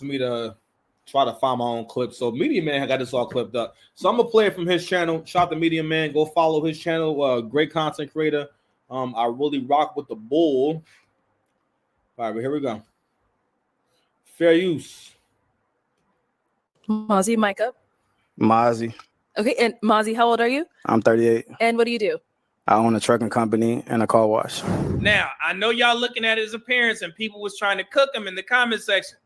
for me to try to find my own clip. So Media Man got this all clipped up. So I'm gonna play it from his channel. Shout out to Media Man. Go follow his channel. Great content creator. I really rock with the bull. All right, but here we go. Fair use. Mozzie, mic up. Mozzie. Okay, and Mozzie, how old are you? I'm 38. And what do you do? I own a trucking company and a car wash. Now, I know y'all looking at his appearance and people was trying to cook him in the comment section,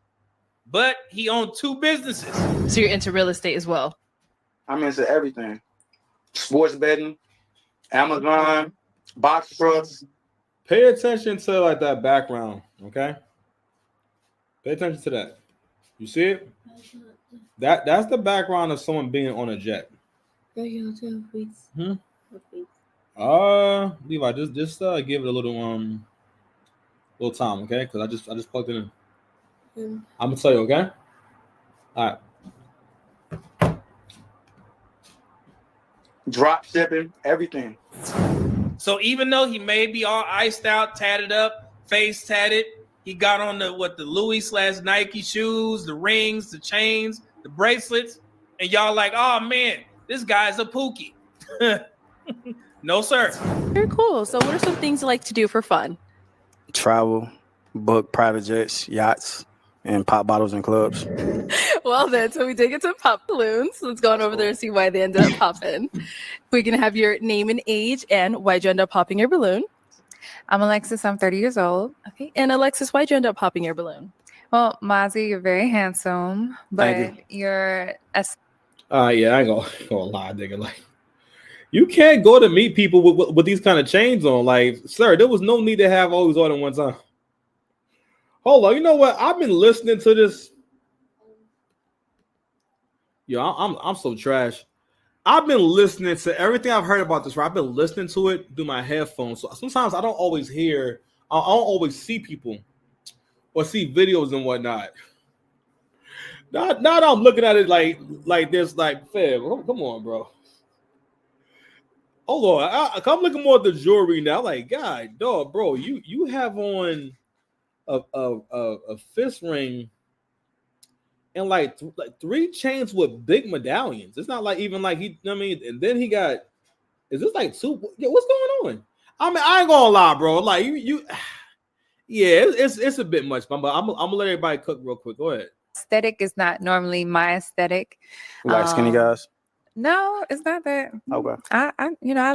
but he owned 2 businesses. So you're into real estate as well? I'm into everything. Sports betting, Amazon, box trucks. Pay attention to like that background, okay? Pay attention to that. You see it? That's the background of someone being on a jet. Levi, just give it a little time, okay? Because I just plugged it in. I'm gonna tell you, okay? All right. Drop shipping, everything. So even though he may be all iced out, tatted up, face tatted, he got on the Louis/Nike shoes, the rings, the chains, the bracelets, and y'all like, oh man, this guy's a pookie. No, sir. Very cool. So what are some things you like to do for fun? Travel, book private jets, yachts, and pop bottles in clubs. Well then, so we did get to pop balloons. Let's go on over there and see why they ended up popping. We can have your name and age and why'd you end up popping your balloon? I'm Alexis. I'm 30 years old. Okay. And Alexis, why'd you end up popping your balloon? Well, Mozzie, you're very handsome, but you're a... Yeah, I ain't gonna lie, nigga. Like, you can't go to meet people with these kind of chains on. Like, sir, there was no need to have all these on at one time. Hold on, you know what? I've been listening to this. Yo, I'm so trash. I've been listening to everything I've heard about this. Right? I've been listening to it through my headphones. So sometimes I don't always hear. I don't always see people or see videos and whatnot. Now that I'm looking at it like this, like, fam, come on, bro. Hold on, I'm looking more at the jewelry now. Like, God, dog, bro, you have on a fist ring and like 3 chains with big medallions. It's not like even like he. I mean, and then he got. Is this like 2? Yeah, what's going on? I mean, I ain't gonna lie, bro. Like you. Yeah, it's a bit much, but I'm gonna let everybody cook real quick. Go ahead. Aesthetic is not normally my aesthetic. Like skinny guys. No, it's not that. Okay. I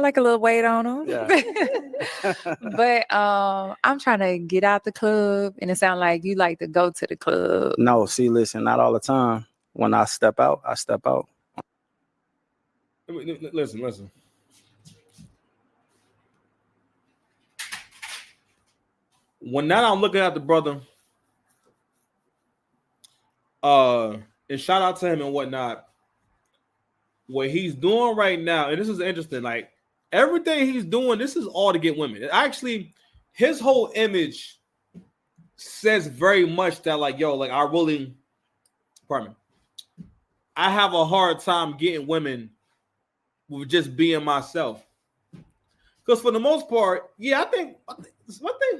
like a little weight on them. Yeah. But I'm trying to get out the club, and it sounds like you like to go to the club. No, see, listen, not all the time. When I step out, I step out. Listen. When now I'm looking at the brother, and shout out to him and whatnot. What he's doing right now, and this is interesting, like everything he's doing, this is all to get women. Actually, his whole image says very much that, like, yo, like I have a hard time getting women with just being myself. Because for the most part, yeah, I think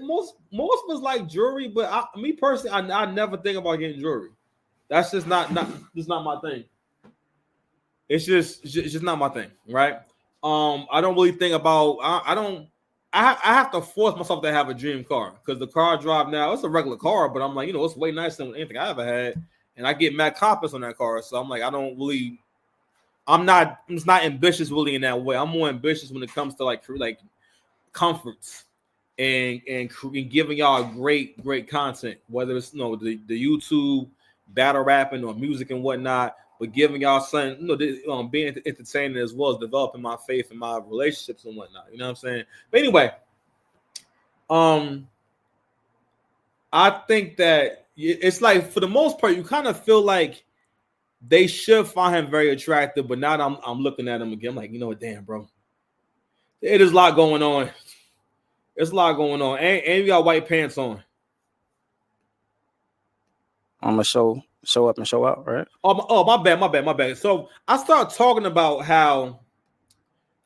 most of us like jewelry, but me personally, I never think about getting jewelry. That's just not my thing. It's just not my thing, right? I don't really think about. I have to force myself to have a dream car because the car I drive now, it's a regular car, but I'm like, it's way nicer than anything I ever had, and I get mad confidence on that car. So I'm like, I'm just not ambitious really in that way. I'm more ambitious when it comes to like comforts and giving y'all great content, whether it's the YouTube battle rapping or music and whatnot. But giving y'all something, being entertaining as well as developing my faith and my relationships and whatnot. You know what I'm saying? But anyway, I think that it's like for the most part, you kind of feel like they should find him very attractive. But now I'm looking at him again, I'm like, you know what, damn, bro, it is a lot going on. It's a lot going on, and you got white pants on. I'm gonna show up and show out, right? Oh, my bad. So I started talking about how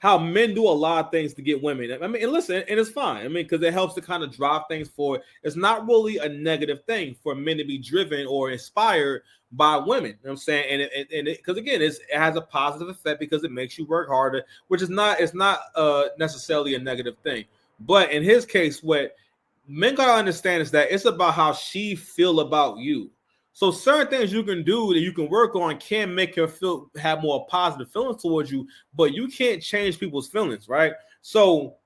how men do a lot of things to get women. I mean, and listen, and it's fine. I mean, because it helps to kind of drive things forward. It's not really a negative thing for men to be driven or inspired by women. You know what I'm saying? And because again, it has a positive effect because it makes you work harder, which is not necessarily a negative thing. But in his case, what men gotta understand is that it's about how she feel about you. So certain things you can do that you can work on can make her have more positive feelings towards you, but you can't change people's feelings, right? So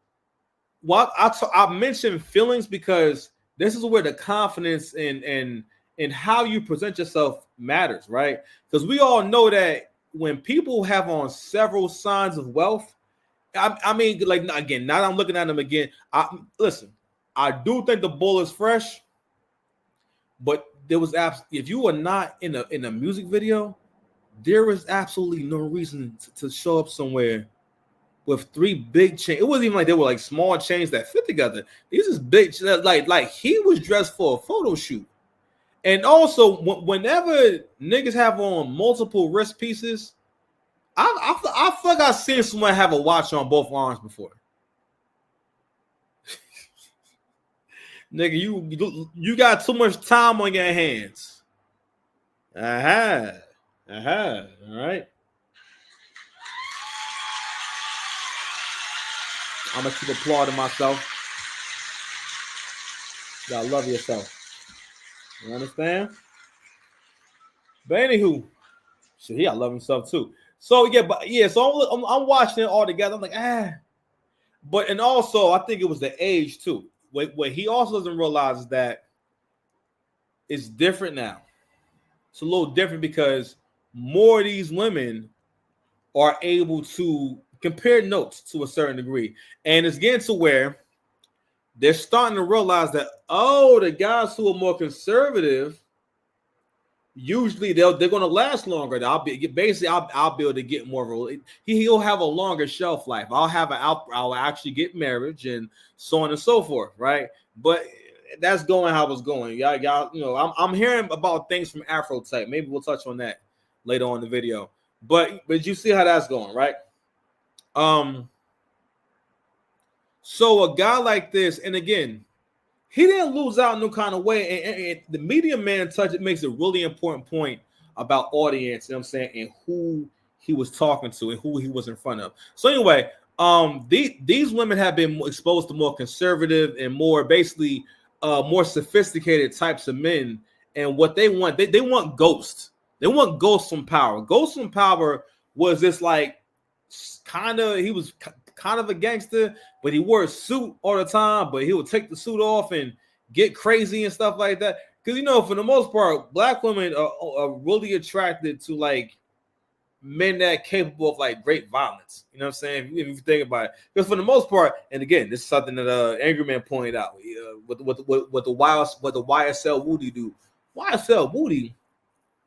what I mentioned feelings because this is where the confidence and how you present yourself matters, right? Because we all know that when people have on several signs of wealth, I mean, like again, now I'm looking at them again. Listen, I do think the bull is fresh. But there was if you were not in a music video, there was absolutely no reason to show up somewhere with 3 big chains. It wasn't even like they were like small chains that fit together. These is big, like he was dressed for a photo shoot. And also, whenever niggas have on multiple wrist pieces, I feel like I've seen someone have a watch on both arms before. Nigga, you got too much time on your hands. All right. I'm gonna keep applauding myself. You gotta love yourself. You understand? But anywho, shit, he gotta love himself too. So so I'm watching it all together. I'm like, But and also I think it was the age too. What he also doesn't realize is that it's different now. It's a little different because more of these women are able to compare notes to a certain degree. And it's getting to where they're starting to realize that, the guys who are more conservative, usually they're going to last longer. I'll be able to get more. He'll have a longer shelf life. I'll actually get marriage and so on and so forth, right? But that's going how it's going. Y'all, I'm hearing about things from Afro type. Maybe we'll touch on that later on in the video. But you see how that's going, right? So a guy like this, and again, he didn't lose out in no kind of way. And the media man makes a really important point about audience, you know what I'm saying, and who he was talking to and who he was in front of. So anyway, these women have been exposed to more conservative and more basically more sophisticated types of men. And what they want, they want ghosts. They want ghosts from power. Ghosts from power was this like he was kind of a gangster, but he wore a suit all the time, but he would take the suit off and get crazy and stuff like that. Because, for the most part, black women are really attracted to like men that are capable of like great violence. You know what I'm saying? If you think about it. Because for the most part, and again, this is something that Angry Man pointed out, what the YSL Woody do. YSL Woody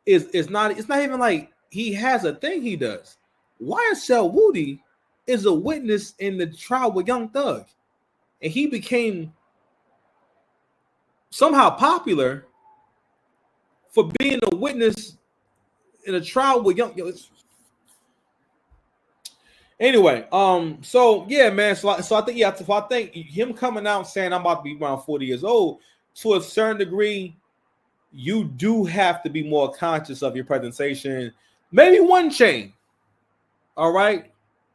is not, it's not even like he has a thing he does. YSL Woody is a witness in the trial with Young Thug, and he became somehow popular for being a witness in a trial with Young. Anyway, so yeah, man. So I think him coming out and saying I'm about to be around 40 years old, to a certain degree, you do have to be more conscious of your presentation. Maybe one chain, all right.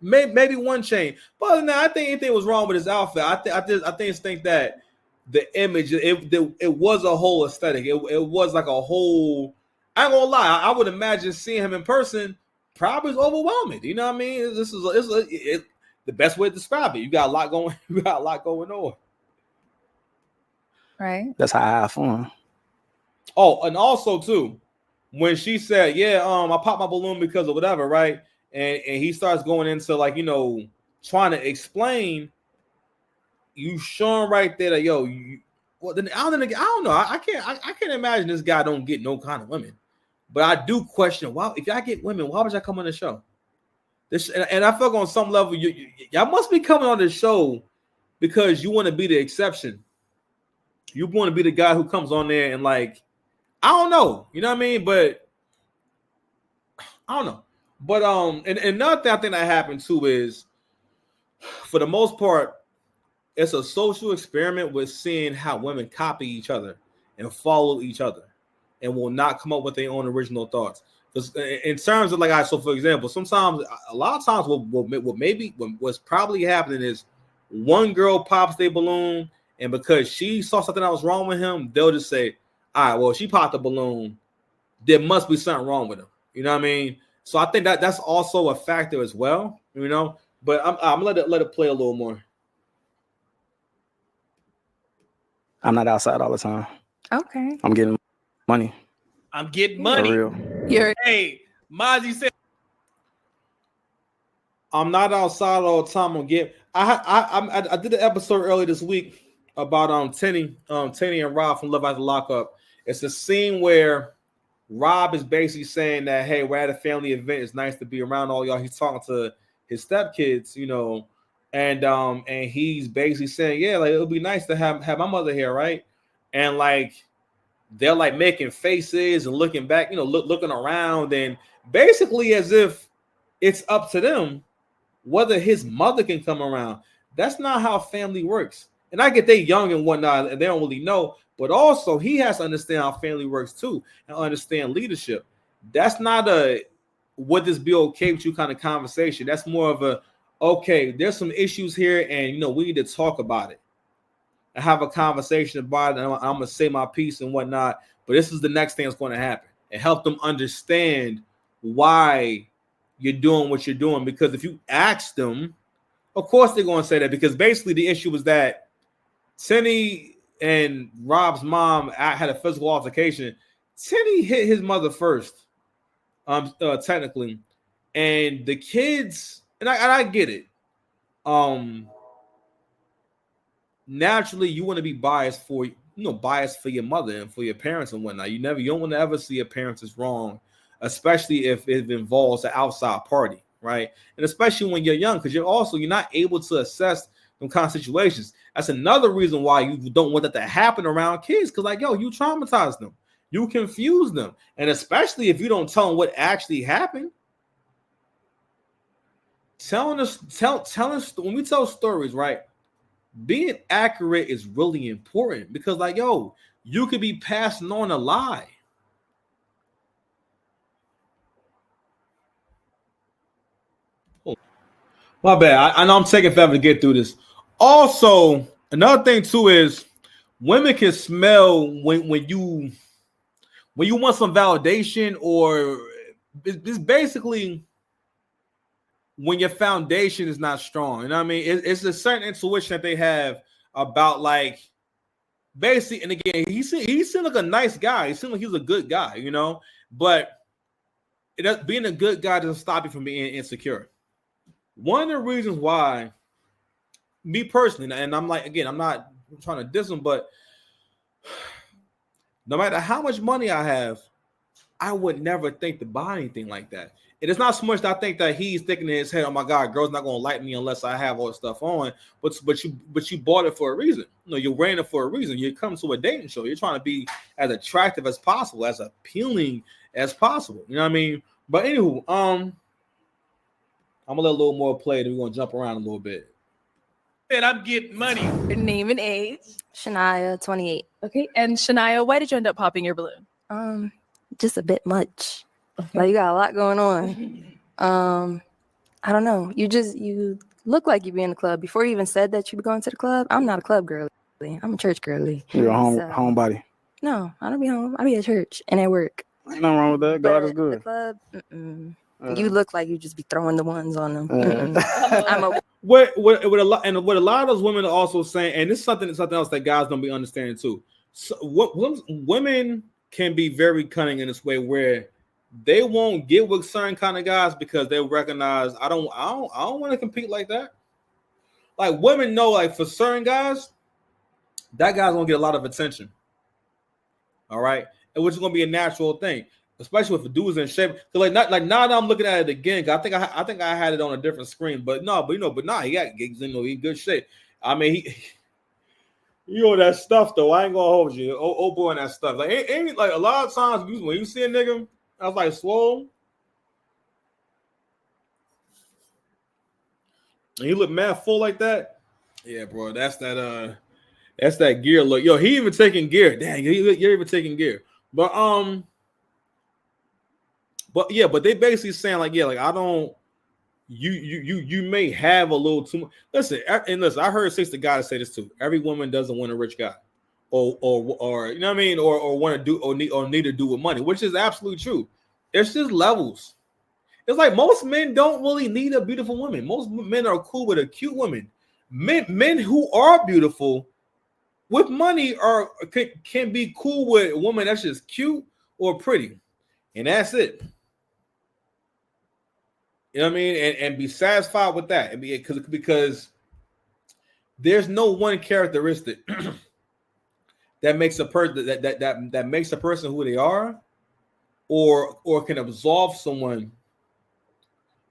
Maybe one chain, but other than that, I think anything was wrong with his outfit. I think that the image it was a whole aesthetic. It was like a whole. I ain't gonna lie. I would imagine seeing him in person probably is overwhelming. You know what I mean? This is the best way to describe it. You got a lot going. You got a lot going on. Right. That's how I feel. Oh, and also too, when she said, "Yeah, I popped my balloon because of whatever," right? And he starts going into like, trying to explain. You showing right there that then I don't know. I can't imagine this guy don't get no kind of women. But I do question, why if I get women, why would I come on the show? And I feel like on some level, y'all must be coming on the show because you want to be the exception. You want to be the guy who comes on there and like, I don't know, you know what I mean? But I don't know. But and another thing I think that happened too is for the most part, it's a social experiment with seeing how women copy each other and follow each other and will not come up with their own original thoughts. Because in terms of so for example, sometimes, a lot of times, what's probably happening is one girl pops their balloon, and because she saw something that was wrong with him, they'll just say, all right, well, she popped the balloon, there must be something wrong with him. You know what I mean? So I think that's also a factor as well, but I'm gonna let it play a little more. I'm not outside all the time. Okay. I'm getting money. I'm getting For money. real. Hey, Mozzie said, I'm not outside all the time. I did an episode earlier this week about Tenny and Rob from Love After Lockup. It's a scene where Rob is basically saying that, hey, we're at a family event. It's nice to be around all y'all. He's talking to his stepkids, and he's basically saying, yeah, like, it would be nice to have my mother here, right? And they're making faces and looking back, looking around, and basically as if it's up to them whether his mother can come around. That's not how family works. And I get they young and whatnot, and they don't really know, but also he has to understand how family works too and understand leadership. That's not a would this be okay with you kind of conversation. That's more of a, okay, there's some issues here, and we need to talk about it and have a conversation about it. And I'm gonna say my piece and whatnot, but this is the next thing that's going to happen, and help them understand why you're doing what you're doing. Because if you ask them, of course they're going to say that, because basically the issue was that Tenny and Rob's mom had a physical altercation. Tenny hit his mother first, technically, and the kids, and I get it. Naturally, you want to be biased for your mother and for your parents and whatnot. You don't want to ever see your parents as wrong, especially if it involves an outside party, right? And especially when you're young, because you're not able to assess them kind of situations. That's another reason why you don't want that to happen around kids, because you traumatize them, you confuse them, and especially if you don't tell them what actually happened. Telling when we tell stories, right? Being accurate is really important, because you could be passing on a lie. My bad. I know I'm taking forever to get through this. Also, another thing too is women can smell when you want some validation, or it's basically when your foundation is not strong. You know what I mean? It's a certain intuition that they have about basically. And again, he seemed like a nice guy. He seemed like he's a good guy, but being a good guy doesn't stop you from being insecure. One of the reasons why, me personally, and I'm not trying to diss him, but no matter how much money I have, I would never think to buy anything like that. And it's not so much that I think that he's thinking in his head, oh my God, girls not gonna like me unless I have all this stuff on. But you bought it for a reason. You're wearing it for a reason. You come to a dating show. You're trying to be as attractive as possible, as appealing as possible. You know what I mean? But anywho, I'm gonna let a little more play, then we're gonna jump around a little bit. I'm getting money. Your name and age. Shania, 28. Okay. And Shania, why did you end up popping your balloon? Just a bit much. Like, you got a lot going on. I don't know. You look like you be in the club. Before you even said that you be going to the club, I'm not a club girly. I'm a church girly. You're a homebody. No, I don't be home. I be at church and at work. Ain't nothing wrong with that. God is good. The club, you look like you just be throwing the ones on them. What a lot, and what a lot of those women are also saying, and this is something else that guys don't be understanding too. So women can be very cunning in this way, where they won't get with certain kind of guys because they recognize I don't want to compete like that. Like, women know, for certain guys, that guy's gonna get a lot of attention. All right, and which is gonna be a natural thing, especially if a dude's in shape. So now that I'm looking at it again, I think I had it on a different screen, but he got gigs, he good shape. I mean, that stuff though. I ain't gonna hold you, old boy, and that stuff. Ain't a lot of times when you see a nigga, I was swole. and he look mad full like that. Yeah, bro, that's that gear look. Yo, he even taking gear. Dang, you're even taking gear. But yeah, but they basically saying like, yeah, like I don't. You may have a little too much. Listen, I heard Sister God say this too. Every woman doesn't want a rich guy, or you know what I mean, or want to do or need to do with money, which is absolutely true. It's just levels. It's like most men don't really need a beautiful woman. Most men are cool with a cute woman. Men who are beautiful with money can be cool with a woman that's just cute or pretty, and that's it. You know what I mean? And be satisfied with that. And because there's no one characteristic that makes a person that makes a person who they are, or can absolve someone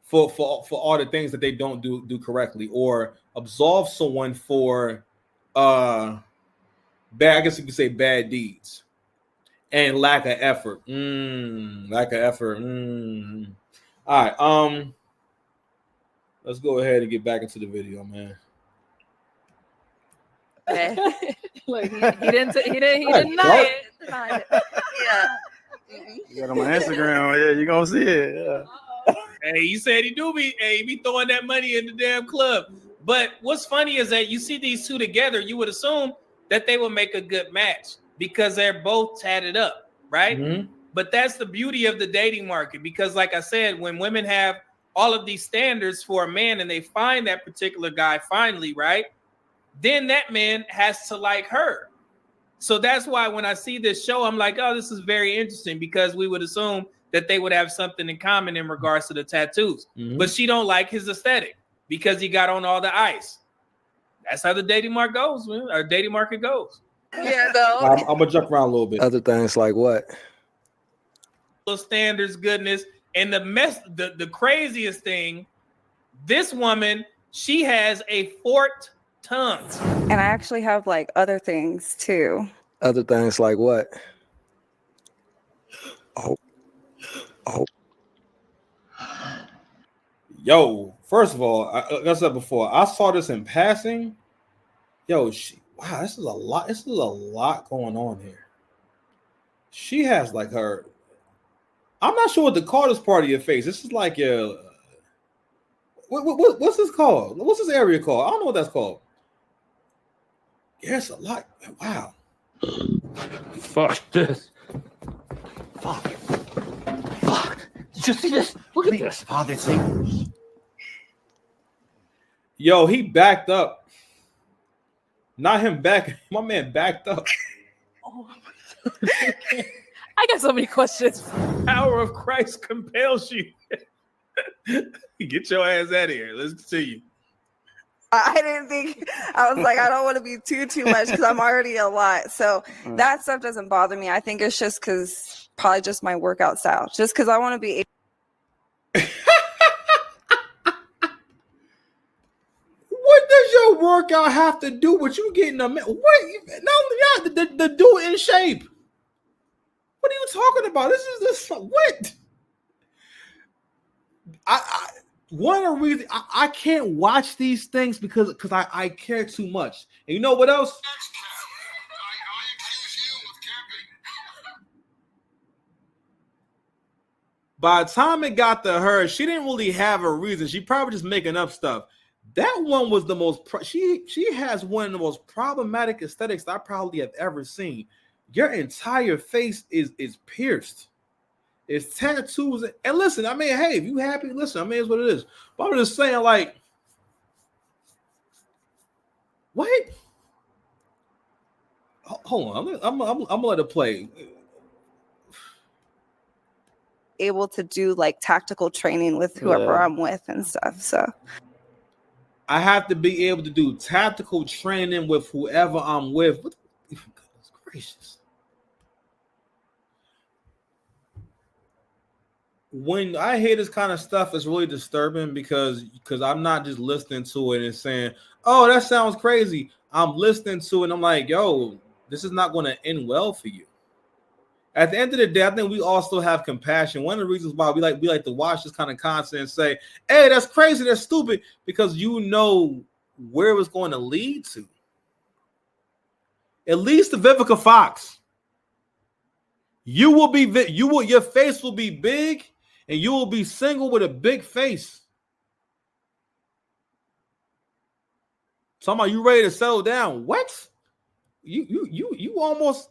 for all the things that they don't do correctly, or absolve someone for bad, I guess you could say bad deeds and lack of effort. Lack of effort. All right. Let's go ahead and get back into the video, man. Okay. Like he didn't deny it. Denied it. Yeah. You got on my Instagram. Yeah, you gonna see it. Yeah. Hey, you said he be throwing that money in the damn club. But what's funny is that you see these two together, you would assume that they would make a good match because they're both tatted up, right? Mm-hmm. But that's the beauty of the dating market, because like I said, when women have all of these standards for a man and they find that particular guy finally, right? Then that man has to like her. So that's why when I see this show, I'm like, oh, this is very interesting, because we would assume that they would have something in common in regards to the tattoos. Mm-hmm. But she don't like his aesthetic because he got on all the ice. That's how the dating market goes, man. Our dating market goes. Yeah, though. I'm gonna jump around a little bit. Other things like what? Standards, goodness, and the craziest thing, this woman, she has a forked tongue. And I actually have like other things too. Other things like what? Oh. Yo, first of all, like I said before, I saw this in passing. Yo, wow, this is a lot. This is a lot going on here. She has like her. I'm not sure what to call this part of your face. This is like your. What's this called? What's this area called? I don't know what that's called. Yeah, it's a lot. Wow. Fuck this. Fuck. Did you see this? Look at this. Father, thing. Yo, he backed up. Not him back. My man backed up. Oh I got so many questions. Power of Christ compels you. Get your ass out of here. Let's continue. I didn't think, I was like, I don't want to be too much because I'm already a lot. So that stuff doesn't bother me. I think it's just because probably just my workout style. Just because I want to be. What does your workout have to do with you getting a man? What? No, the dude in shape. What are you talking about? This is this what? One of the reasons I can't watch these things because I care too much. And you know what else? I accuse you of camping. By the time it got to her, she didn't really have a reason. She probably just making up stuff. That one was the most. She has one of the most problematic aesthetics I probably have ever seen. Your entire face is pierced. It's tattoos. And listen, I mean, hey, if you happy, listen, I mean, it's what it is. But I'm just saying, like, what? Hold on. I'm gonna let it play. Able to do like tactical training with whoever I'm with and stuff. So I have to be able to do tactical training with whoever I'm with. Goodness gracious. When I hear this kind of stuff, it's really disturbing because I'm not just listening to it and saying, oh, that sounds crazy. I'm listening to it and I'm like, yo, this is not going to end well for you. At the end of the day, I think we all still have compassion. One of the reasons why we like to watch this kind of content and say, "Hey, that's crazy, that's stupid," because you know where it was going to lead to. At least the Vivica Fox, your face will be big, and you will be single with a big face. Talking about you ready to settle down? What? You almost.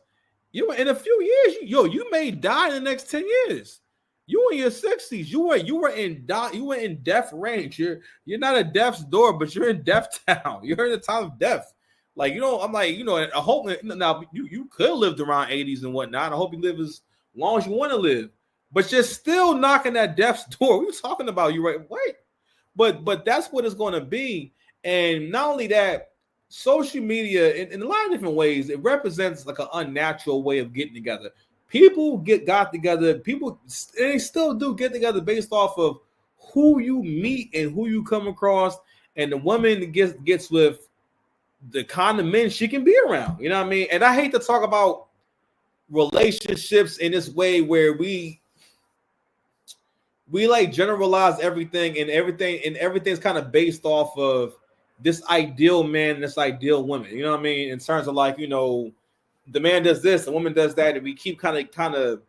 You in a few years, you may die in the next 10 years. You in your 60s. You were in death range. You're not at death's door, but you're in death town. You're in the time of death. Like, I'm like, I hope now you could have lived around 80s and whatnot. I hope you live as long as you want to live, but you're still knocking at death's door. What are you talking about? You right? Wait, but that's what it's going to be. And not only that, social media in a lot of different ways, it represents like an unnatural way of getting together. People got together. They still do get together based off of who you meet and who you come across. And the woman gets with the kind of men she can be around. You know what I mean? And I hate to talk about relationships in this way where we like generalize everything, and everything's kind of based off of this ideal man and this ideal woman. You know what I mean? In terms of like, the man does this, the woman does that, and we keep kind of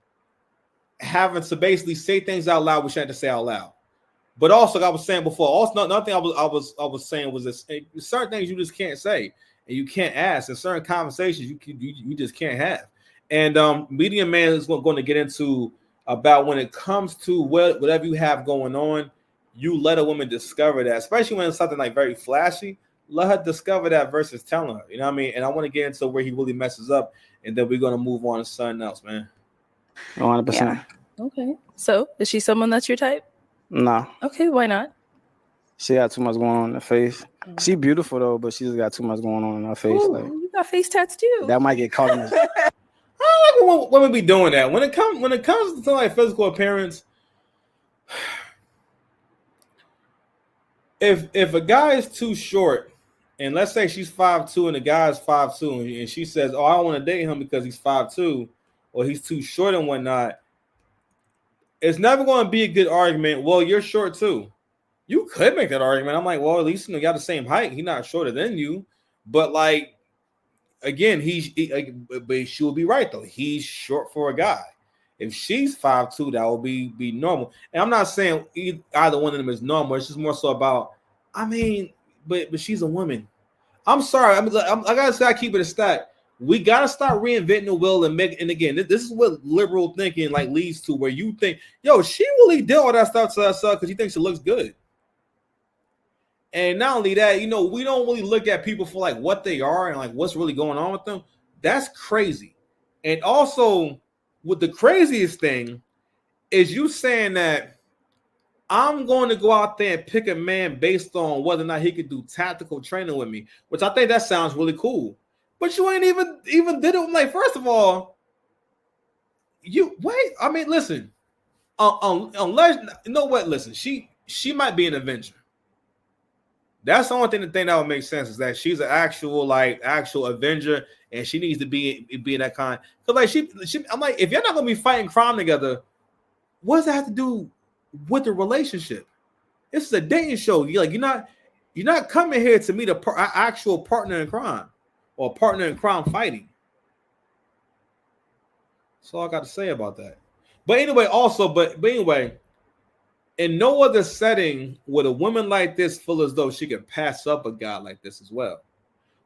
having to basically say things out loud we shouldn't have to say out loud. But also, like I was saying before, also another thing I was saying was this: certain things you just can't say and you can't ask, and certain conversations you just can't have. And Media Man is going to get into about when it comes to whatever you have going on, you let a woman discover that, especially when it's something like very flashy. Let her discover that versus telling her. You know what I mean? And I want to get into where he really messes up, and then we're gonna move on to something else, man. 100%. Yeah. Okay. So is she someone that's your type? No, Okay, why not? she got too much going on in her face. She beautiful though, but she just got too much going on in her face. Ooh, Like you got face tats too. that might get caught in the I don't like when women be doing that. When it comes to like physical appearance, if a guy is too short, and let's say she's 5'2" and the guy is 5'2", and she says, "Oh, I don't want to date him because he's 5'2", or he's too short and whatnot," it's never going to be a good argument. Well, you're short too. You could make that argument. I'm like, well, at least you got the same height. He's not shorter than you, but like, again, but she will be right though. He's short for a guy. If she's 5'2", that will be normal. And I'm not saying either one of them is normal. It's just more so about, but she's a woman. I'm sorry. I gotta say, I keep it a stat. We gotta start reinventing the wheel and again, this is what liberal thinking like leads to, where you think, yo, she really did all that stuff to herself because she thinks she looks good. And not only that, we don't really look at people for like what they are and like what's really going on with them. That's crazy. And also, what the craziest thing is, you saying that I'm going to go out there and pick a man based on whether or not he could do tactical training with me, which I think that sounds really cool. But you ain't even did it. Like, first of all, you wait. I mean, listen. Unless, you know what? Listen, she might be an Avenger. That's the only thing that would make sense, is that she's an actual Avenger, and she needs to be in that kind. Because like I'm like, if you're not gonna be fighting crime together, what does that have to do with the relationship? This is a dating show. You're not coming here to meet an actual partner in crime or partner in crime fighting. That's all I got to say about that. But anyway, in no other setting would a woman like this feel as though she could pass up a guy like this as well,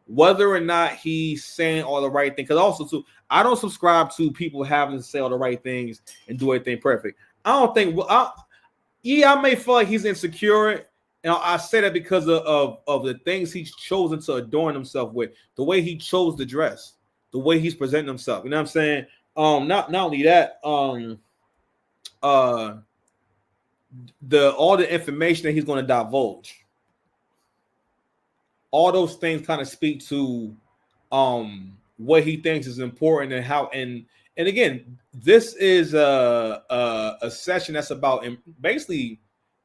whether or not he's saying all the right things. Because also, too, I don't subscribe to people having to say all the right things and do everything perfect. I don't think. I may feel like he's insecure, and I say that because of the things he's chosen to adorn himself with, the way he chose to dress, the way he's presenting himself. You know what I'm saying? Not only that, all the information that he's going to divulge, all those things kind of speak to what he thinks is important, and how, and again, this is a session that's about basically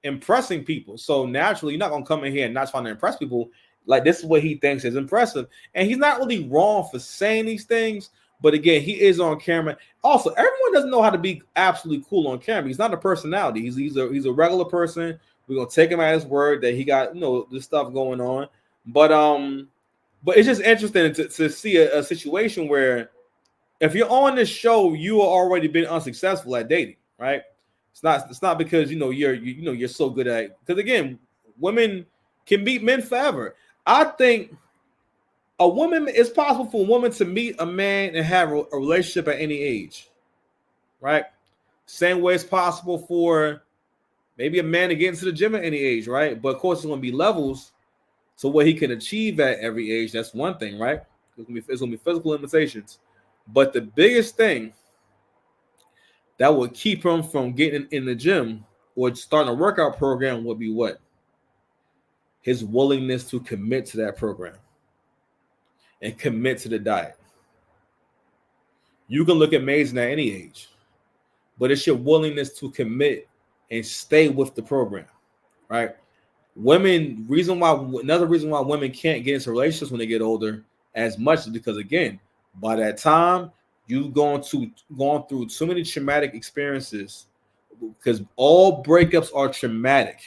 impressing people. So naturally, you're not going to come in here and not trying to impress people. Like, this is what he thinks is impressive, and he's not really wrong for saying these things, But again, he is on camera. Also, everyone doesn't know how to be absolutely cool on camera. He's not a personality. He's a regular person. We're gonna take him at his word that he got this stuff going on. But it's just interesting to see a situation where if you're on this show, you are already been unsuccessful at dating, right? It's not because you're so good at it. Because again, women can meet men forever. I think it's possible for a woman to meet a man and have a relationship at any age, right? Same way it's possible for maybe a man to get into the gym at any age, right? But of course, it's going to be levels to what he can achieve at every age. That's one thing, right? It's going to be physical limitations. But the biggest thing that would keep him from getting in the gym or starting a workout program would be what? His willingness to commit to that program and commit to the diet. You can look amazing at any age, but it's your willingness to commit and stay with the program, right? Another reason why women can't get into relationships when they get older as much is because, again, by that time, you've gone through too many traumatic experiences, because all breakups are traumatic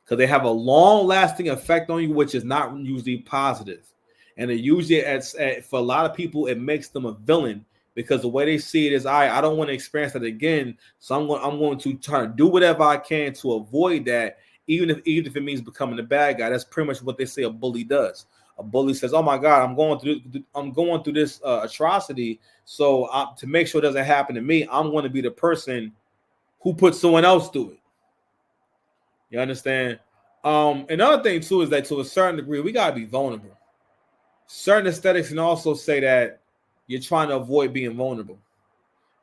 because they have a long-lasting effect on you, which is not usually positive. And it usually, for a lot of people, it makes them a villain because the way they see it is, I don't want to experience that again. So I'm going to try to do whatever I can to avoid that, even if it means becoming a bad guy. That's pretty much what they say a bully does. A bully says, "Oh my God, I'm going through this atrocity. So to make sure it doesn't happen to me, I'm going to be the person who puts someone else through it." You understand? Another thing too is that to a certain degree, we gotta be vulnerable. Certain aesthetics can also say that you're trying to avoid being vulnerable,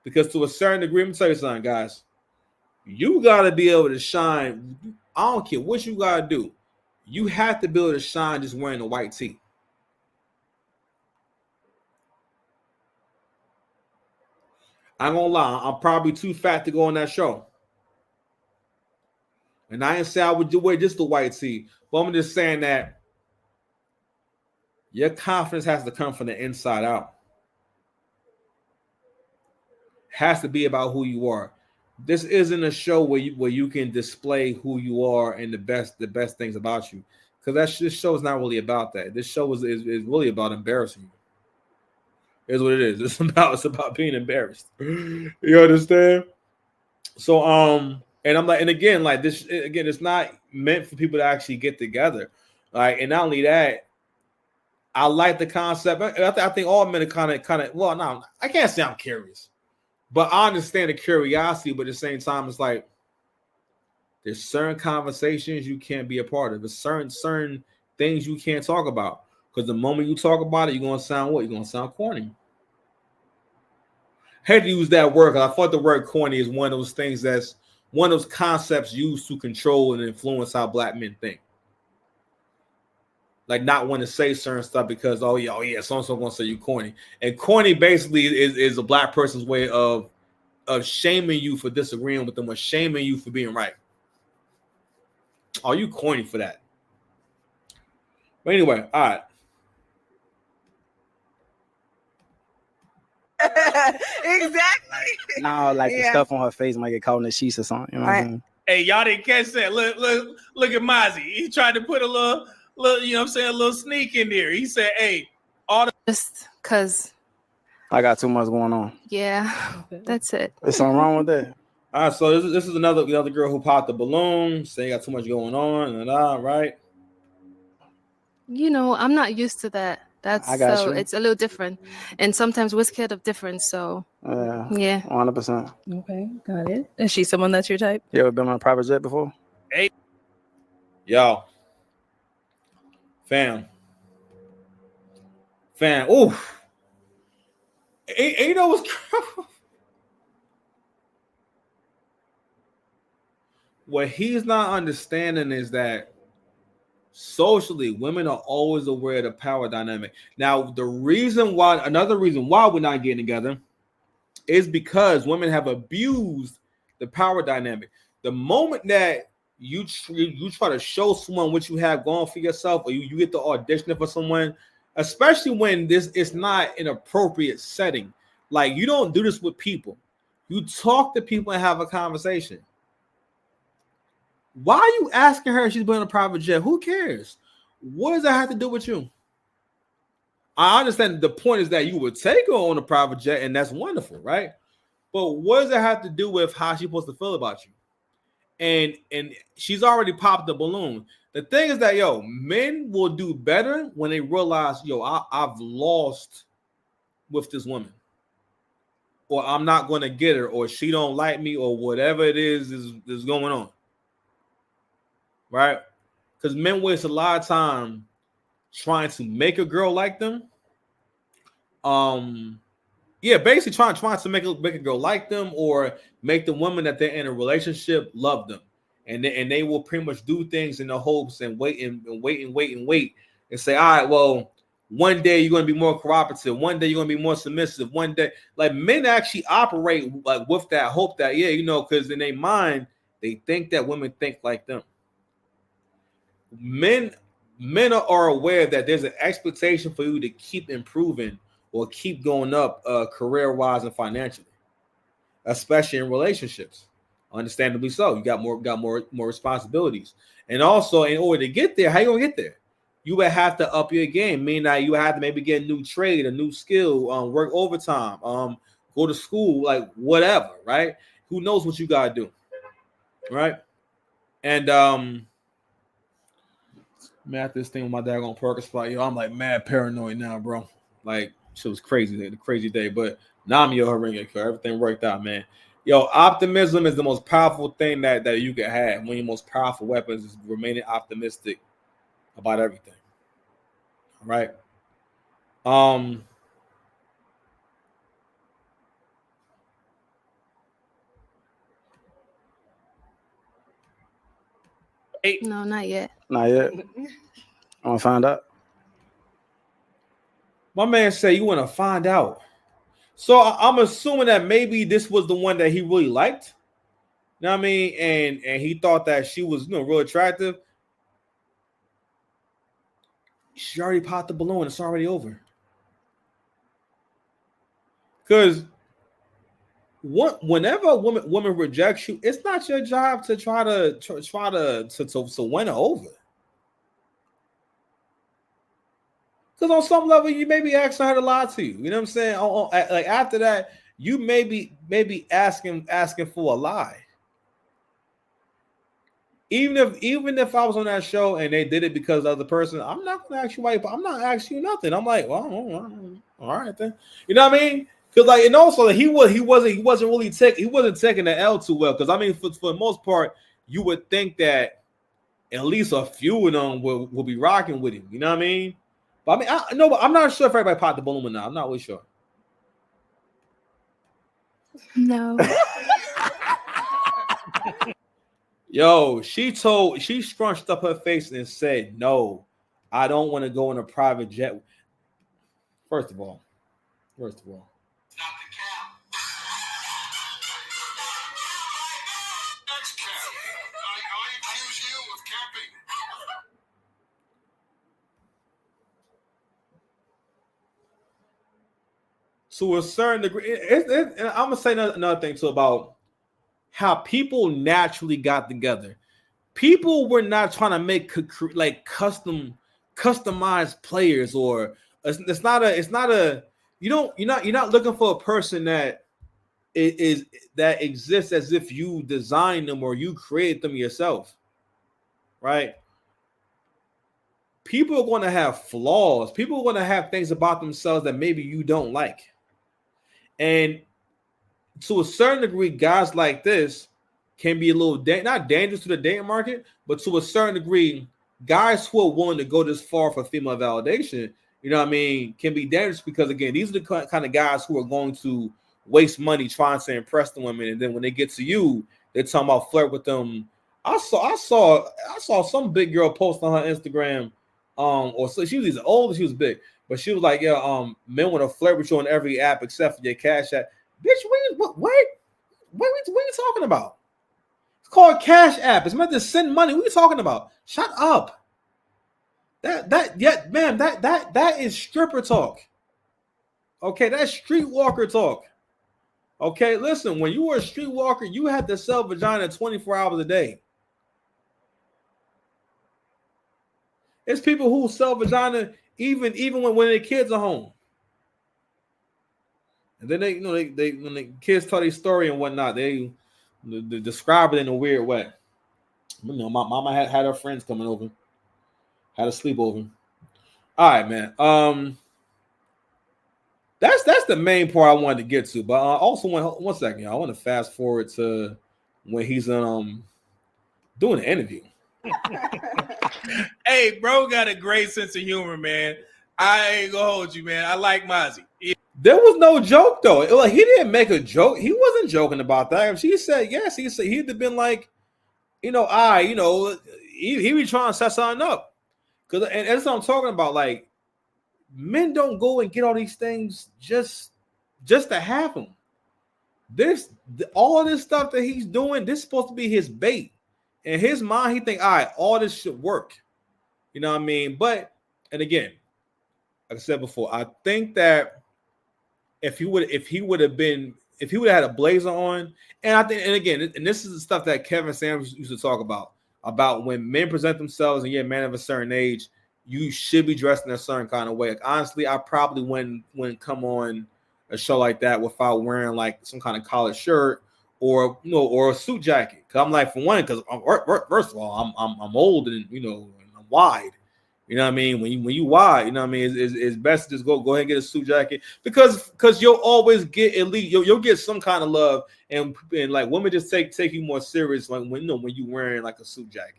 because to a certain degree, let me tell you something, guys. You gotta be able to shine. I don't care what you gotta do. You have to be able to shine just wearing a white tee. I'm gonna lie, I'm probably too fat to go on that show. And I didn't say I would wear just the white tee, but I'm just saying that your confidence has to come from the inside out. Has to be about who you are. This isn't a show where you can display who you are and the best things about you, because this show is not really about that. This show is really about embarrassing you. Is what it is. It's about being embarrassed. You understand? So and I'm like, and again, like this again, it's not meant for people to actually get together. Like, and not only that, I like the concept. I think all men are kind of well, no, I can't say I'm curious, but I understand the curiosity. But at the same time, it's like there's certain conversations you can't be a part of. There's certain things you can't talk about, because the moment you talk about it, you're gonna sound what? You're gonna sound corny. I hate to use that word because I thought the word corny is one of those things that's one of those concepts used to control and influence how black men think. Like, not want to say certain stuff because oh yeah, so-and-so gonna say you corny. And corny basically is a black person's way of shaming you for disagreeing with them or shaming you for being right. Oh, you corny for that. But anyway, all right. Exactly. No, like the Yeah. stuff on her face might get caught in the sheets or something. You know what I'm saying? Hey, y'all didn't catch that. Look at Mozzie. He tried to put a little, you know what I'm saying, a little sneak in there. He said, hey, all the Just because, I got too much going on. yeah, that's it. There's something wrong with that. All right, so this is another girl who popped the balloon, saying got too much going on, and right? You know, I'm not used to that. I got So you. it's a little different. And sometimes we're scared of difference. So, yeah. 100%. Okay, got it. Is she someone that's your type? You ever been on a private jet before? Yo. Fam. Oof. And you know what's what he's not understanding is that socially, women are always aware of the power dynamic. Now, another reason why we're not getting together is because women have abused the power dynamic. The moment that you try to show someone what you have going for yourself, or you get the audition for someone, especially when this is not an appropriate setting. Like, you don't do this with people. You talk to people and have a conversation. Why are you asking her if she's been on a private jet? Who cares? What does that have to do with you? I understand the point is that you would take her on a private jet, and that's wonderful, right? But what does it have to do with how she's supposed to feel about you? And she's already popped the balloon. The thing is that, yo, men will do better when they realize, yo, I've lost with this woman, or I'm not going to get her, or she don't like me, or whatever it is going on, right? Because men waste a lot of time trying to make a girl like them. Basically trying to make a girl like them, or make the woman that they're in a relationship love them, and they will pretty much do things in the hopes and wait and say, all right, well, one day you're going to be more cooperative, one day you're going to be more submissive, one day, like, men actually operate like with that hope that, yeah, because in their mind they think that women think like them. Men are aware that there's an expectation for you to keep improving or keep going up career-wise and financially, especially in relationships. Understandably so. You got more responsibilities. And also, in order to get there, how you gonna get there? You would have to up your game, meaning that you have to maybe get a new trade, a new skill, work overtime, go to school, like whatever, right? Who knows what you gotta do, right? And man, after this thing with my dad on Parker spot, I'm like mad paranoid now, bro. Like, shit was crazy, the crazy day. But now I'm everything worked out, man. Yo, optimism is the most powerful thing that you can have. One of your most powerful weapons is remaining optimistic about everything. All right. No, not yet. Not yet. I want to find out. My man said you want to find out. So I'm assuming that maybe this was the one that he really liked. You know what I mean? And he thought that she was, real attractive. She already popped the balloon. It's already over. Because whenever a woman rejects you, it's not your job to try to win her over. Because on some level, you may be asking her to lie to you. You know what I'm saying? Like, after that, you may be asking for a lie. Even if I was on that show and they did it because of the other person, I'm not gonna ask you why. I'm not asking you nothing. I'm like, well, all right then. You know what I mean? Because, like, and also he wasn't taking the L too well. Because, I mean, for the most part, you would think that at least a few of them will be rocking with him. You know what I mean? But I mean, I'm not sure if everybody popped the balloon or not. I'm not really sure. No. Yo, she scrunched up her face and said, "No, I don't want to go on a private jet." First of all. Not the cap. That's cap. I accuse you of capping. To a certain degree, and I'm gonna say another thing too about how people naturally got together. People were not trying to make like customized players, or it's not a you're not looking for a person that that exists as if you designed them or you created them yourself, right? People are going to have flaws. People are going to have things about themselves that maybe you don't like. And to a certain degree, guys like this can be a little not dangerous to the dating market, but to a certain degree, guys who are willing to go this far for female validation, you know what I mean, can be dangerous because, again, these are the kind of guys who are going to waste money trying to impress the women, and then when they get to you, they're talking about flirt with them. I saw some big girl post on her Instagram, or so she was old, she was big, but she was like, yeah, men want to flirt with you on every app except for your Cash App. Bitch, what are you talking about? It's called Cash App. It's meant to send money. What are you talking about? Shut up. That is stripper talk. Okay, that's streetwalker talk. Okay, listen, when you were a streetwalker, you had to sell vagina 24 hours a day. It's people who sell vagina even when their kids are home. And then they when the kids tell their story and whatnot, they describe it in a weird way. You know, my mama had her friends coming over, had a sleepover. All right, man. That's the main part I wanted to get to. But I also want one second, y'all. I want to fast forward to when he's doing the interview. Hey, bro, got a great sense of humor, man. I ain't gonna hold you, man. I like Mozzie. There was no joke though. Like, he didn't make a joke. He wasn't joking about that. If she said yes, he said he'd have been like, he be trying to set something up. And that's what I'm talking about. Like, men don't go and get all these things just to have them. All this stuff that he's doing, this is supposed to be his bait. In his mind, he think, all right, all this should work. You know what I mean? But, and again, like I said before, I think that if he would have had a blazer on, and I think, and again, and this is the stuff that Kevin Samuels used to talk about when men present themselves and you're a man of a certain age, you should be dressed in a certain kind of way. Like, honestly, I probably wouldn't come on a show like that without wearing like some kind of collared shirt or a suit jacket. Cause I'm like, for one, because first of all, I'm old and I'm wide. You know what I mean? When you wide, you know what I mean? It's best to just go ahead and get a suit jacket because you'll always get at least you'll get some kind of love and like women just take you more serious like when you wearing like a suit jacket.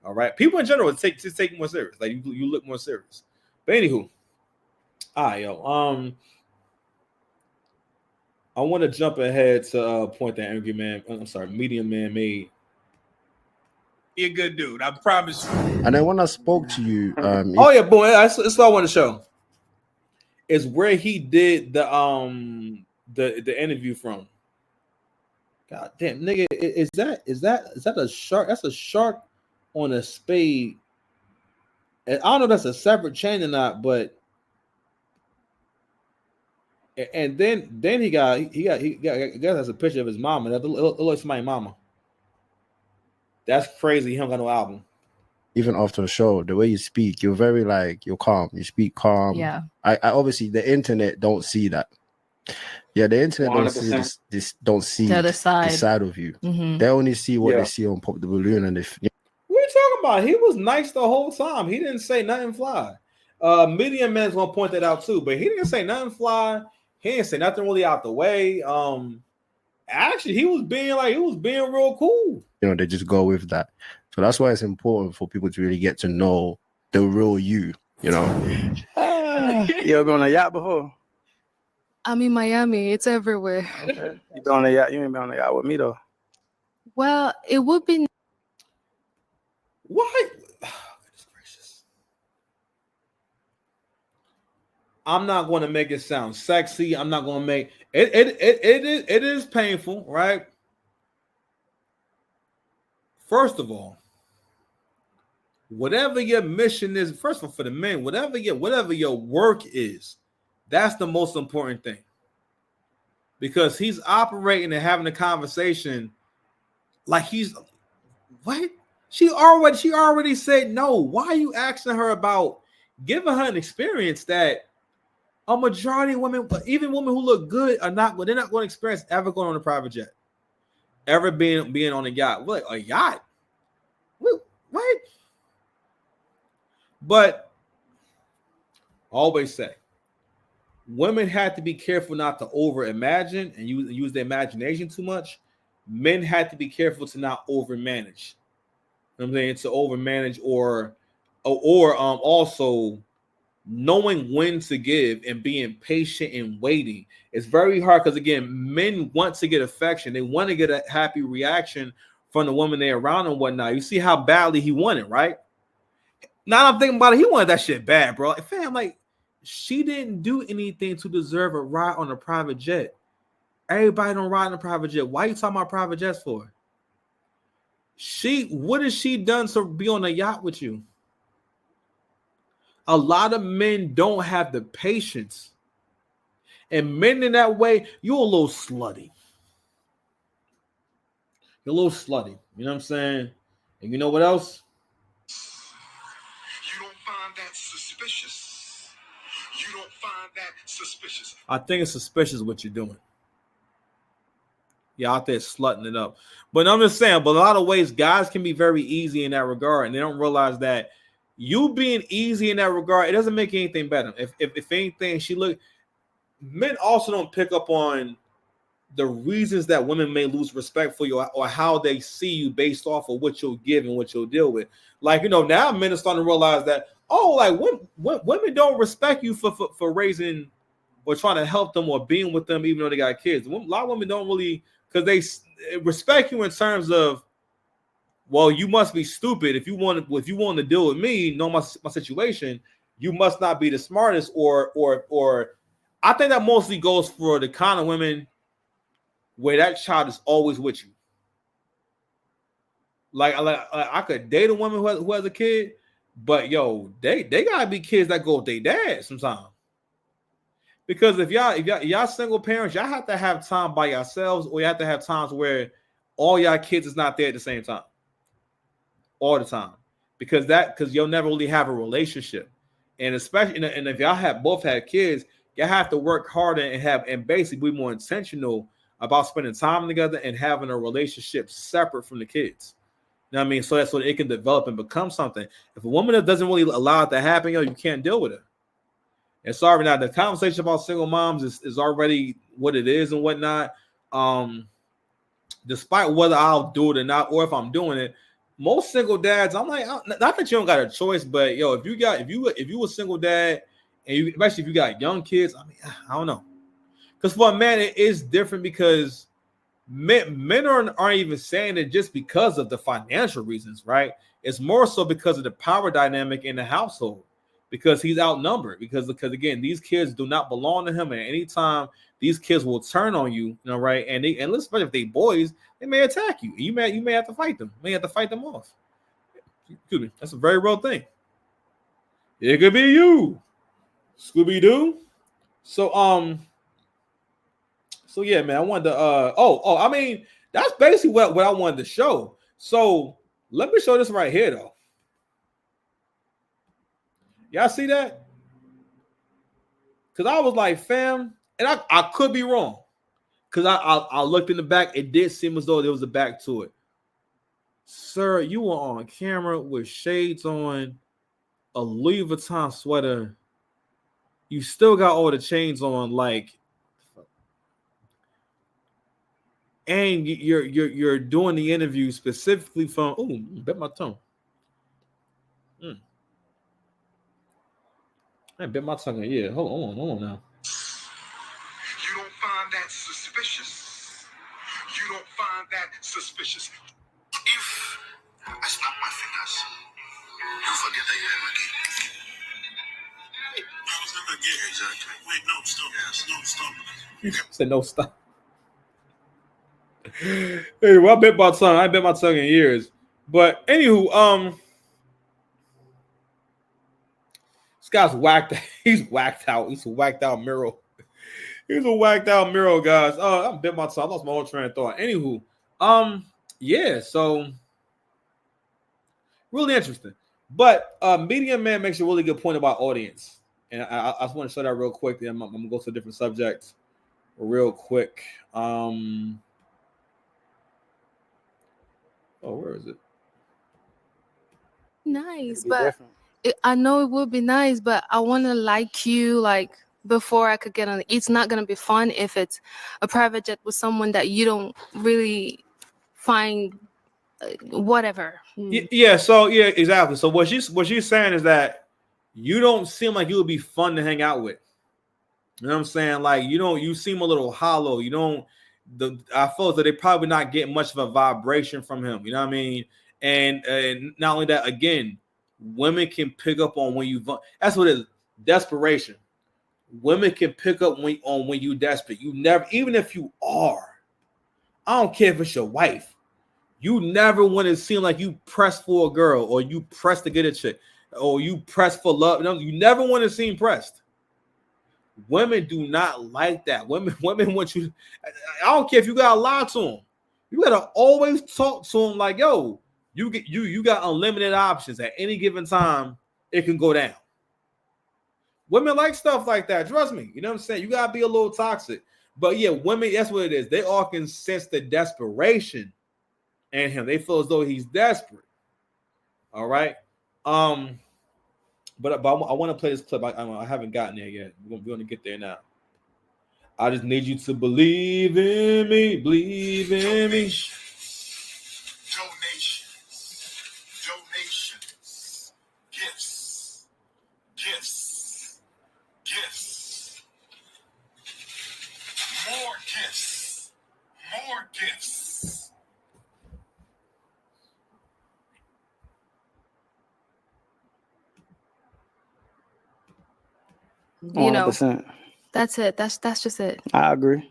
All right, people in general take you more serious. Like you look more serious. But anywho, all right, yo. I want to jump ahead to a point that Medium Man made. You're a good dude, I promise you. And then when I spoke to you, oh yeah, boy, that's what I want to show. Is where he did the interview from. God damn, nigga, is that a shark? That's a shark on a spade. And I don't know if that's a separate chain or not, but and then he got that's a picture of his mama. That looks like my mama. That's crazy. He don't got no album. Even after the show, the way you speak, you're very you're calm. You speak calm. Yeah. I obviously the internet don't see that. Yeah, the internet 100%. don't see The other this side. side of you. Mhm. They only see what Yeah. they see on Pop the Balloon, and if What are you talking about? He was nice the whole time. He didn't say nothing fly. Medium Man's gonna point that out too, but he didn't say nothing fly. He didn't say nothing really out the way. Actually, he was being real cool. they just go with that. So that's why it's important for people to really get to know the real you. You ever been on a yacht before? I'm in Miami. It's everywhere. Okay. You been on a yacht? You ain't been on a yacht with me though. Well, it would be. What? Goodness gracious. I'm not going to make it sound sexy. I'm not going to make it. It is painful, right? First of all, whatever your mission is, first of all, for the men, whatever your work is, that's the most important thing. Because he's operating and having a conversation like he's what? She already said no. Why are you asking her about giving her an experience that a majority of women, even women who look good, they're not going to experience ever going on a private jet, ever being on a yacht. What, a yacht? What? But I always say, women have to be careful not to over imagine and use their imagination too much. Men had to be careful to not over manage. You know what I'm saying, to over manage or also knowing when to give and being patient and waiting. It's very hard because again, men want to get affection. They want to get a happy reaction from the woman they're around and whatnot. You see how badly he wanted, right? Now I'm thinking about it. He wanted that shit bad, bro. Fam, like, she didn't do anything to deserve a ride on a private jet. Everybody don't ride on a private jet. Why are you talking about private jets for? What has she done to be on a yacht with you? A lot of men don't have the patience. And men in that way, you're a little slutty. You're a little slutty. You know what I'm saying? And you know what else? You don't find that suspicious. You don't find that suspicious. I think it's suspicious what you're doing. You're out there slutting it up. But I'm just saying, but a lot of ways, guys can be very easy in that regard, and they don't realize that you being easy in that regard, it doesn't make anything better. If anything, men also don't pick up on the reasons that women may lose respect for you or how they see you based off of what you'll give and what you'll deal with. Like, now men are starting to realize that, women don't respect you for raising or trying to help them or being with them even though they got kids. A lot of women don't really, because they respect you in terms of, well, you must be stupid if you want to deal with me, know my situation. You must not be the smartest, or I think that mostly goes for the kind of women where that child is always with you. Like I could date a woman who has a kid, but they gotta be kids that go with their dad sometimes. Because if y'all single parents, y'all have to have time by yourselves, or you have to have times where all y'all kids is not there at the same time, all the time, because you'll never really have a relationship, and especially and if y'all both have kids, y'all have to work harder and basically be more intentional about spending time together and having a relationship separate from the kids. You know what I mean? So that's so it can develop and become something. If a woman that doesn't really allow it to happen, you can't deal with it. And sorry, now the conversation about single moms is already what it is and whatnot. Despite whether I'll do it or not, or if I'm doing it, most single dads, I'm like, not that you don't got a choice, but if you a single dad, and especially if you got young kids, I mean, I don't know. Because for a man, it is different because men aren't even saying it just because of the financial reasons, right? It's more so because of the power dynamic in the household, because he's outnumbered. Because again, these kids do not belong to him, and anytime these kids will turn on you, right? And especially if they boys, they may attack you. You may have to fight them. You may have to fight them off. Excuse me. That's a very real thing. It could be you, Scooby Doo. So yeah, man, I wanted to I mean, that's basically what I wanted to show. So let me show this right here though. Y'all see that? Because I was like, fam, and I could be wrong. Because I looked in the back, it did seem as though there was a back to it. Sir, you were on camera with shades on, a Louis Vuitton sweater. You still got all the chains on, like, and you're doing the interview specifically from. Oh, bit my tongue. I bit my tongue. Yeah, hold on now. You don't find that suspicious. You don't find that suspicious. If I snap my fingers, you forget that you're ever gay. I was never gay. Exactly. Wait, no, stop. Yes, no, stop. You said no, stop. Hey, well, I bit my tongue. I bit my tongue in years. But anywho, this guy's whacked. He's whacked out. He's a whacked out Miro. He's a whacked out Miro, guys. Oh, I bit my tongue. I lost my whole train of thought. Anywho, yeah. So really interesting. But Medium Man makes a really good point about audience, and I just want to show that real quick. Then I'm gonna go to a different subject real quick. Where is it? Nice, but I know it would be nice, but I want to like you, like, before I could get on. It's not going to be fun if it's a private jet with someone that you don't really find whatever. Yeah, so yeah, exactly. So what she's saying is that you don't seem like you would be fun to hang out with. You know what I'm saying? Like, you seem a little hollow. I feel that they probably not getting much of a vibration from him. You know what I mean? And not only that, again, women can pick up on when you. That's what it is. Desperation. Women can pick up when you desperate. You never, even if you are, I don't care if it's your wife. You never want to seem like you pressed for a girl or you pressed to get a chick. or you press for love. You never want to seem pressed. Women do not like that. Women want you. I don't care if you gotta lie to them. You gotta always talk to them like, yo, you got unlimited options at any given time. It can go down. Women like stuff like that. Trust me. You know what I'm saying? You gotta be a little toxic. But yeah, women, that's what it is. They all can sense the desperation in him. They feel as though he's desperate. All right. But I want to play this clip. I haven't gotten there yet. We're going to get there now. I just need you to believe in me. Believe in me. Donations. Gifts. More gifts. You know, 100%. that's it. That's just it. I agree.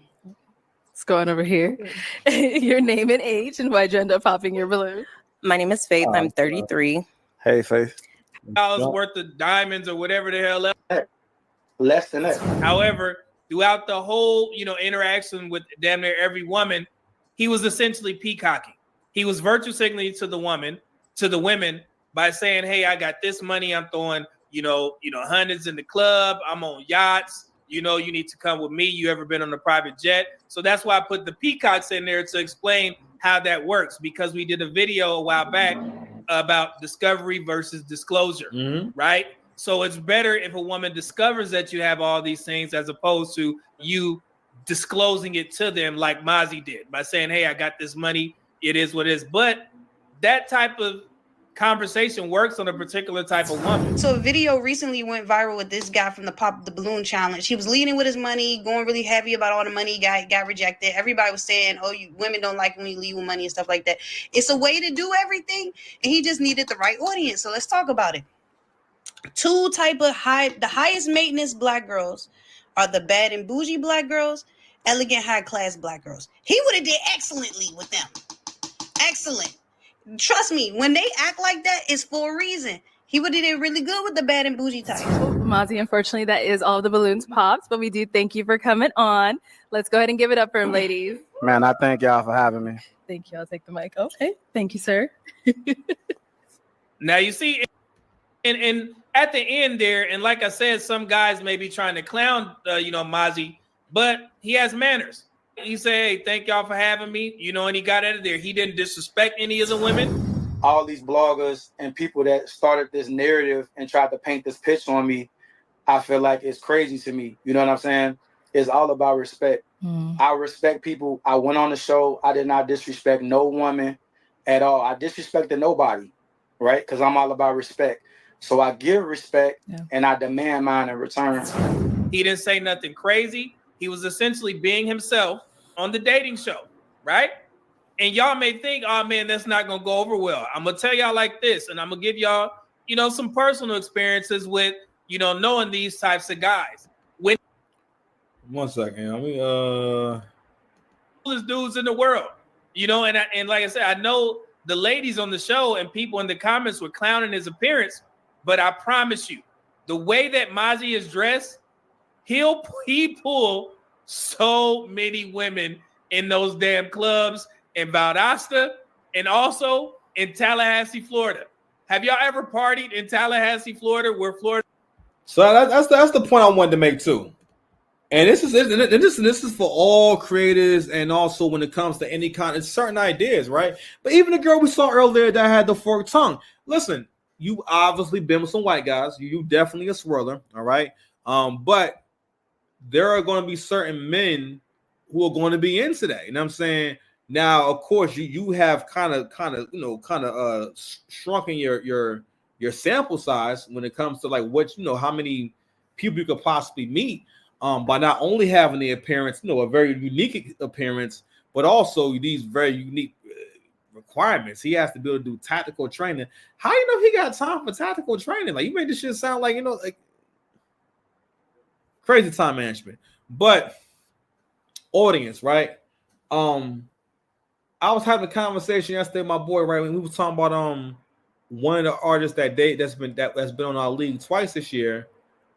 What's going over here? Your name and age, and why'd you end up popping your balloon? My name is Faith. I'm 33. Hey, Faith. Dollars worth of diamonds or whatever the hell else. Less than that. However, throughout the whole, interaction with damn near every woman, he was essentially peacocking. He was virtue signaling to the women by saying, "Hey, I got this money. I'm throwing, hundreds in the club. I'm on yachts. You need to come with me. You ever been on a private jet?" So that's why I put the peacocks in there to explain how that works, because we did a video a while back about discovery versus disclosure, right? So it's better if a woman discovers that you have all these things as opposed to you disclosing it to them like Mozzie did by saying, "Hey, I got this money. It is what it is." But that type of conversation works on a particular type of woman. So a video recently went viral with this guy from the Pop the Balloon Challenge. He was leading with his money, going really heavy about all the money he got rejected. Everybody was saying, "Oh, you women don't like when you lead with money," and stuff like that. It's a way to do everything, and he just needed the right audience. So let's talk about it. Two type of the highest maintenance black girls are the bad and bougie black girls, elegant high class black girls. He would have did excellently with them. Excellent. Trust me, when they act like that, it's for a reason. He would have did really good with the bad and bougie type. Mozzie, unfortunately, that is all the balloons popped, but we do thank you for coming on. Let's go ahead and give it up for him, ladies. Man, I thank y'all for having me. Thank you. I'll take the mic. Okay. Thank you, sir. Now, you see, and at the end there, and like I said, some guys may be trying to clown, Mozzie, but he has manners. He said, "Hey, thank y'all for having me," and he got out of there. He didn't disrespect any of the women. All these bloggers and people that started this narrative and tried to paint this picture on me, I feel like it's crazy to me. You know what I'm saying? It's all about respect. I respect people. I went on the show. I did not disrespect no woman at all. I disrespected nobody, right? Because I'm all about respect. So I give respect and I demand mine in return. He didn't say nothing crazy. He was essentially being himself on the dating show, right? And y'all may think, "Oh man, that's not gonna go over well." I'm gonna tell y'all like this, and I'm gonna give y'all, some personal experiences with, knowing these types of guys. When 1 second, coolest dudes in the world, and like I said, I know the ladies on the show and people in the comments were clowning his appearance, but I promise you, the way that Mozzie is dressed, he pull so many women in those damn clubs in Valdosta and also in Tallahassee, Florida. Have y'all ever partied in Tallahassee, Florida, where Florida? So that's the point I wanted to make too. And this is for all creators, and also when it comes to any kind of certain ideas, right? But even the girl we saw earlier that had the forked tongue. Listen, you obviously been with some white guys. You definitely a swirler, all right? But there are going to be certain men who are going to be into that. You know what I'm saying? Now, of course, you have kind of shrunken your sample size when it comes to like what how many people you could possibly meet by not only having the appearance, a very unique appearance, but also these very unique requirements. He has to be able to do tactical training. How he got time for tactical training? Like, you made this shit sound like like crazy time management. But audience, right? I was having a conversation yesterday with my boy, right, when we was talking about one of the artists that's been on our league twice this year,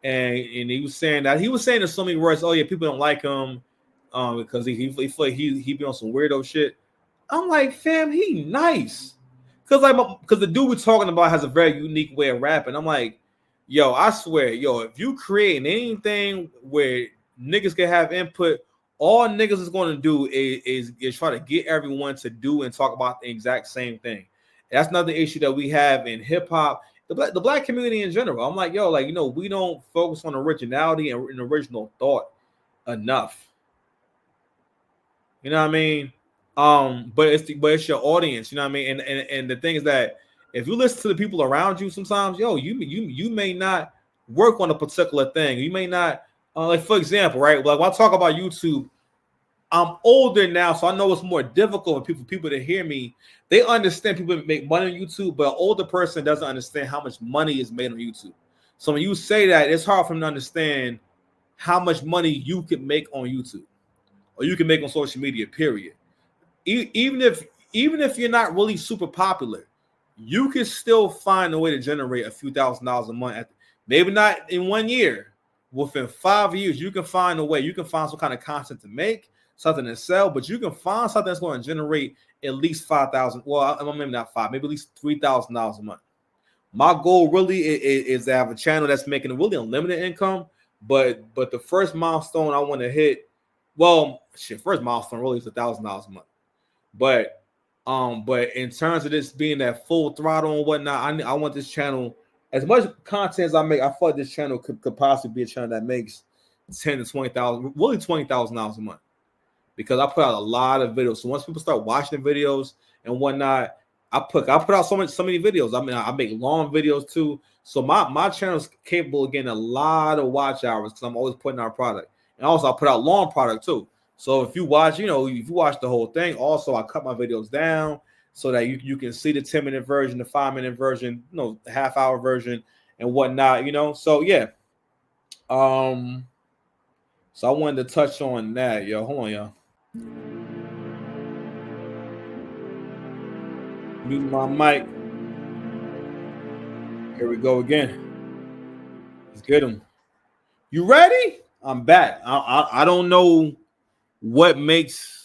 and he was saying in so many words, oh yeah, people don't like him, because he feel like he be on some weirdo shit. I'm like, fam, he nice, because the dude we're talking about has a very unique way of rapping. I'm like, yo, I swear, if you create anything where niggas can have input, all niggas is going to do is try to get everyone to do and talk about the exact same thing. That's another issue that we have in hip hop, the black community in general. I'm like, we don't focus on originality and original thought enough. You know what I mean? But it's your audience. You know what I mean? And the thing is that if you listen to the people around you, sometimes, you may not work on a particular thing. You may not, like for example, right? Like when I talk about YouTube, I'm older now, so I know it's more difficult for people to hear me. They understand people make money on YouTube, but an older person doesn't understand how much money is made on YouTube. So when you say that, it's hard for them to understand how much money you can make on YouTube or you can make on social media, period. Even if you're not really super popular, you can still find a way to generate a few $1,000s a month. Maybe not in 1 year. Within 5 years, you can find a way. You can find some kind of content to make, something to sell, but you can find something that's going to generate at least 5,000. Well, maybe not 5, maybe at least $3,000 a month. My goal really is to have a channel that's making a really unlimited income. But the first milestone I want to hit, first milestone really is $1,000 a month. But in terms of this being that full throttle and whatnot, I want this channel, as much content as I make, I thought this channel could possibly be a channel that makes 10 to 20,000, really $20,000 a month, because I put out a lot of videos. So once people start watching the videos and whatnot, I put out so many videos. I mean, I make long videos too. So my channel is capable of getting a lot of watch hours because I'm always putting out product, and also I put out long product too. So if you watch, if you watch the whole thing, also I cut my videos down so that you can see the 10-minute version, the 5-minute version, the half-hour version and whatnot, So yeah. So I wanted to touch on that, yo. Hold on, y'all. Mute my mic. Here we go again. Let's get him. You ready? I'm back. I don't know what makes